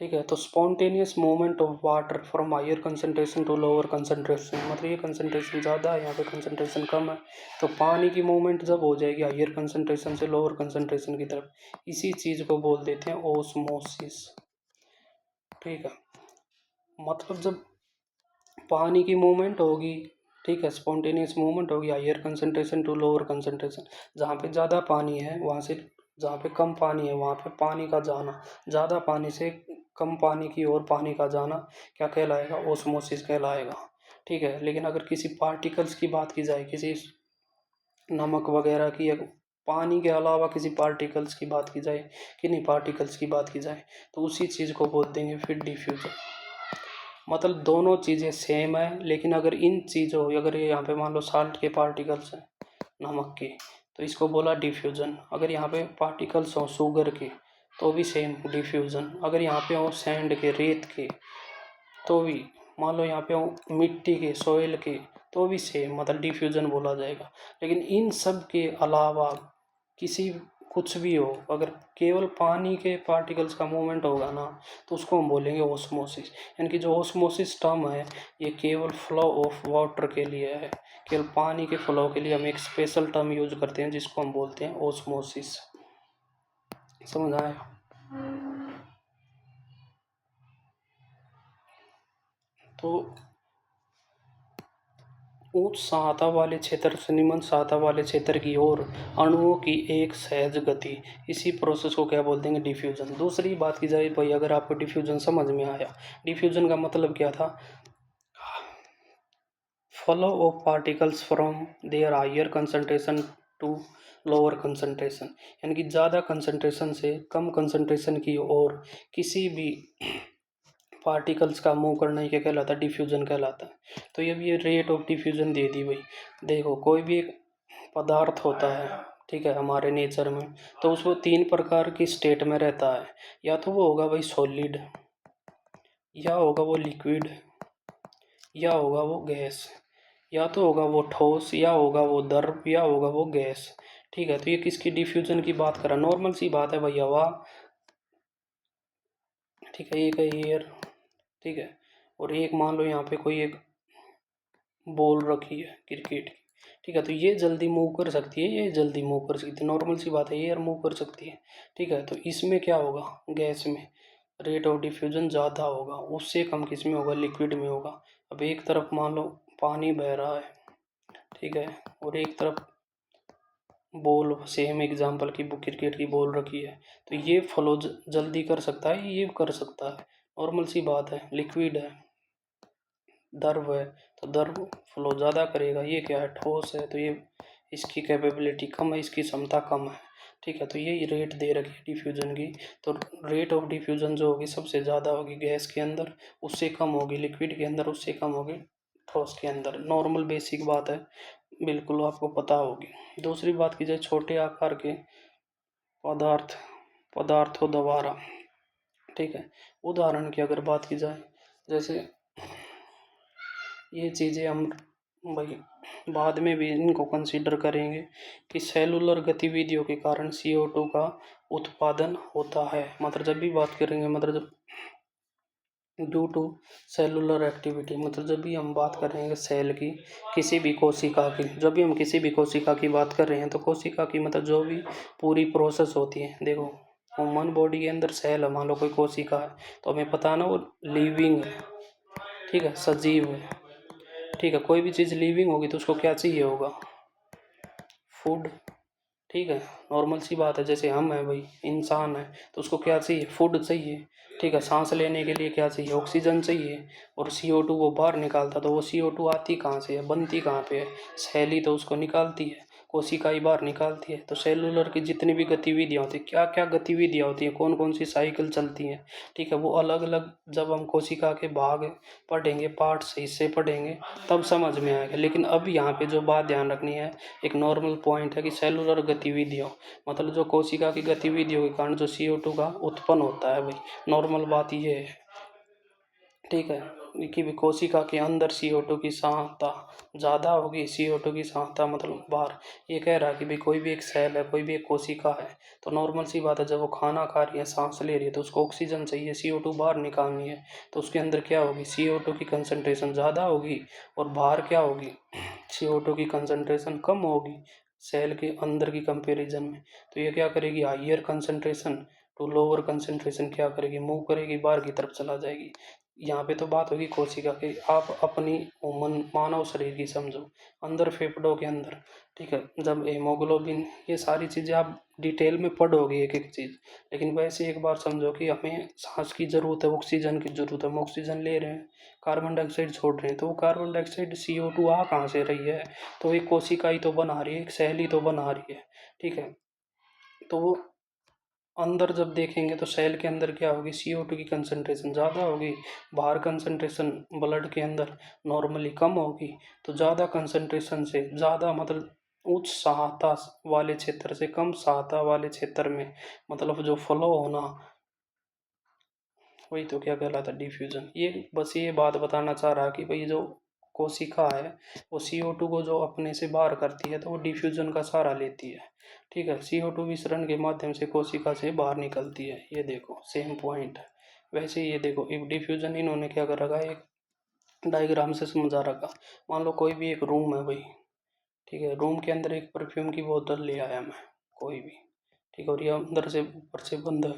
ठीक है, तो spontaneous movement of water from higher concentration to lower concentration, मतलब ये कंसंट्रेशन ज़्यादा है, यहाँ पे कंसंट्रेशन कम है, तो पानी की मूवमेंट जब हो जाएगी हायर कंसंट्रेशन से लोअर कंसंट्रेशन की तरफ, इसी चीज़ को बोल देते हैं ओस्मोसिस। ठीक है, मतलब जब पानी की मूवमेंट होगी, ठीक है, स्पॉन्टेनियस मूवमेंट होगी higher concentration to lower concentration, जहाँ पे ज़्यादा पानी है वहाँ से, जहाँ पे कम पानी है वहाँ पे पानी का जाना, ज़्यादा पानी से कम पानी की ओर पानी का जाना क्या कहलाएगा, ओस्मोसिस कहलाएगा। ठीक है, लेकिन अगर किसी पार्टिकल्स की बात की जाए, किसी नमक वगैरह की, या पानी के अलावा किसी पार्टिकल्स की बात की जाए, किन्हीं पार्टिकल्स की बात की जाए, तो उसी चीज़ को बोल देंगे फिर डिफ्यूजन। मतलब दोनों चीज़ें सेम है, लेकिन अगर इन चीज़ों, अगर ये यहाँ पे मान लो साल्ट के पार्टिकल्स हैं, नमक के, तो इसको बोला डिफ्यूजन। अगर यहाँ पे पार्टिकल्स हो शुगर के तो भी सेम डिफ्यूजन। अगर यहाँ पे हो सैंड के, रेत के, तो भी, मान लो यहाँ पे हो मिट्टी के, सोइल के, तो भी सेम, मतलब डिफ्यूजन बोला जाएगा। लेकिन इन सब के अलावा किसी कुछ भी हो, अगर केवल पानी के पार्टिकल्स का मूवमेंट होगा ना तो उसको हम बोलेंगे ओस्मोसिस। यानी कि जो ओस्मोसिस टर्म है ये केवल फ्लो ऑफ वाटर के लिए है, केवल पानी के फ्लो के लिए हम एक स्पेशल टर्म यूज करते हैं जिसको हम बोलते हैं ओस्मोसिस। समझ आया? तो उच्च सहायता वाले क्षेत्र से निम्न सहायता वाले क्षेत्र की ओर अणुओं की एक सहज गति, इसी प्रोसेस को क्या बोलते हैं? डिफ्यूजन। दूसरी बात की जाए भाई, अगर आपको डिफ्यूजन समझ में आया, डिफ्यूजन का मतलब क्या था? Flow of particles from their higher concentration to lower concentration, यानी कि ज़्यादा कंसंट्रेशन से कम कंसंट्रेशन की ओर किसी भी पार्टिकल्स का मूव करना ही क्या कहलाता है? डिफ्यूजन कहलाता है। तो ये रेट ऑफ डिफ्यूजन दे दी भाई। देखो कोई भी एक पदार्थ होता है, ठीक है, हमारे नेचर में, तो उसको तीन प्रकार की स्टेट में रहता है। या तो वो होगा भाई सॉलिड, या होगा वो लिक्विड, या होगा वो गैस, या तो होगा वो ठोस, या होगा वो द्रव, या होगा वो गैस। ठीक है, तो ये किसकी डिफ्यूजन की बात कर रहा? नॉर्मल सी बात है भाई, हवा, ठीक है, एक है एयर, ठीक है, और एक मान लो यहाँ पे कोई एक बॉल रखी है क्रिकेट की, ठीक है, तो ये जल्दी मूव कर सकती है, ये जल्दी मूव कर सकती है, नॉर्मल सी बात है, एयर मूव कर सकती है, ठीक है, तो इसमें क्या होगा? गैस में रेट ऑफ डिफ्यूजन ज़्यादा होगा, उससे कम किस में होगा? लिक्विड में होगा। अब एक तरफ मान लो पानी बह रहा है, ठीक है, और एक तरफ बॉल, सेम एग्जांपल की क्रिकेट की बॉल रखी है, तो ये फ्लो जल्दी कर सकता है, ये कर सकता है, नॉर्मल सी बात है। लिक्विड है, द्रव है, तो द्रव फ्लो ज़्यादा करेगा। ये क्या है? ठोस है, तो ये इसकी कैपेबिलिटी कम है, इसकी क्षमता कम है, ठीक है, तो ये रेट दे रखी है डिफ्यूजन की। तो रेट ऑफ डिफ्यूजन जो होगी सबसे ज़्यादा होगी गैस के अंदर, उससे कम होगी लिक्विड के अंदर, उससे कम होगी ठोस के अंदर। नॉर्मल बेसिक बात है, बिल्कुल आपको पता होगी। दूसरी बात की जाए छोटे आकार के पदार्थों द्वारा, ठीक है, उदाहरण की अगर बात की जाए, जैसे ये चीज़ें हम भाई बाद में भी इनको कंसीडर करेंगे कि सेलुलर गतिविधियों के कारण CO2 का उत्पादन होता है। मतलब जब भी बात करेंगे, मतलब जब ड्यू टू सेलुलर एक्टिविटी, मतलब जब भी हम बात करेंगे सेल की, किसी भी कोशिका की, जब भी हम किसी भी कोशिका की बात कर रहे हैं तो कोशिका की मतलब जो भी पूरी प्रोसेस होती है। देखो ह्यूमन बॉडी के अंदर सेल है, मान लो कोई कोशिका है, तो हमें पता है ना वो लिविंग है, ठीक है, सजीव है, ठीक है, कोई भी चीज़ लिविंग होगी तो उसको क्या चाहिए होगा? फूड, ठीक है, नॉर्मल सी बात है। जैसे हम हैं भाई, इंसान है, तो उसको क्या चाहिए? फूड चाहिए, ठीक है, सांस लेने के लिए क्या चाहिए? ऑक्सीजन चाहिए। और CO2 वो बाहर निकालता, तो वो CO2 आती कहाँ से है? बनती कहाँ पे है? सेल ही तो उसको निकालती है, कोशिका ही बाहर निकालती है। तो सेलुलर की जितनी भी गतिविधियाँ होती है, क्या क्या गतिविधियाँ होती हैं, कौन कौन सी साइकिल चलती हैं, ठीक है, वो अलग अलग जब हम कोशिका के भाग पढ़ेंगे, पार्ट्स, हिस्से पढ़ेंगे, तब समझ में आएगा। लेकिन अब यहाँ पे जो बात ध्यान रखनी है, एक नॉर्मल पॉइंट है कि सेलुलर गतिविधियों, मतलब जो कोशिका की गतिविधियों के कारण जो CO2 का उत्पन्न होता है भाई, नॉर्मल बात ये है, ठीक है, कि भी कोशिका के अंदर CO2 की सांद्रता ज़्यादा होगी, CO2 की सांद्रता मतलब बाहर। ये कह रहा है कि भाई कोई भी एक सेल है, कोई भी एक कोशिका है, तो नॉर्मल सी बात है, जब वो खाना खा रही है, सांस ले रही है, तो उसको ऑक्सीजन चाहिए, CO2 बाहर निकालनी है, तो उसके अंदर क्या होगी? CO2 की कंसनट्रेशन ज़्यादा होगी, और बाहर क्या होगी? CO2 की कंसनट्रेशन कम होगी सेल के अंदर की कंपैरिजन में। तो ये क्या करेगी? Higher concentration to lower concentration क्या करेगी? मूव करेगी, बाहर की तरफ चला जाएगी। यहाँ पे तो बात होगी कोशिका की, आप अपनी ह्यूमन मानव शरीर की समझो, अंदर फेफड़ों के अंदर, ठीक है, जब हेमोग्लोबिन, ये सारी चीज़ें आप डिटेल में पढ़ोगे एक एक चीज़। लेकिन वैसे एक बार समझो कि हमें सांस की ज़रूरत है, ऑक्सीजन की ज़रूरत है, हम ऑक्सीजन ले रहे हैं, कार्बन डाइऑक्साइड छोड़ रहे हैं, तो वो कार्बन डाइऑक्साइड CO2 आ कहाँ से रही है? तो एक कोशिका ही तो बना रही है, एक सेल ही तो बना रही है, ठीक है, तो वो अंदर जब देखेंगे तो सेल के अंदर क्या होगी? CO2 की कंसंट्रेशन ज़्यादा होगी, बाहर कंसंट्रेशन ब्लड के अंदर नॉर्मली कम होगी। तो ज़्यादा कंसंट्रेशन से ज़्यादा मतलब उच्च सहायता वाले क्षेत्र से कम सहायता वाले क्षेत्र में, मतलब जो फ्लो होना, वही तो क्या कहलाता है? डिफ्यूजन। ये बस ये बात बताना चाह रहा कि भाई जो कोशिका है वो CO2 को जो अपने से बाहर करती है तो वो डिफ्यूजन का सहारा लेती है। ठीक है, CO2 विसरण के माध्यम से कोशिका से बाहर निकलती है। ये देखो सेम पॉइंट है। वैसे ही ये देखो एक डिफ्यूजन इन्होंने क्या कर रखा है, एक डायग्राम से समझा रखा। मान लो कोई भी एक रूम है भाई, ठीक है, रूम के अंदर एक परफ्यूम की बोतल ले आया मैं, कोई भी, ठीक है, और ये अंदर से ऊपर से बंद है,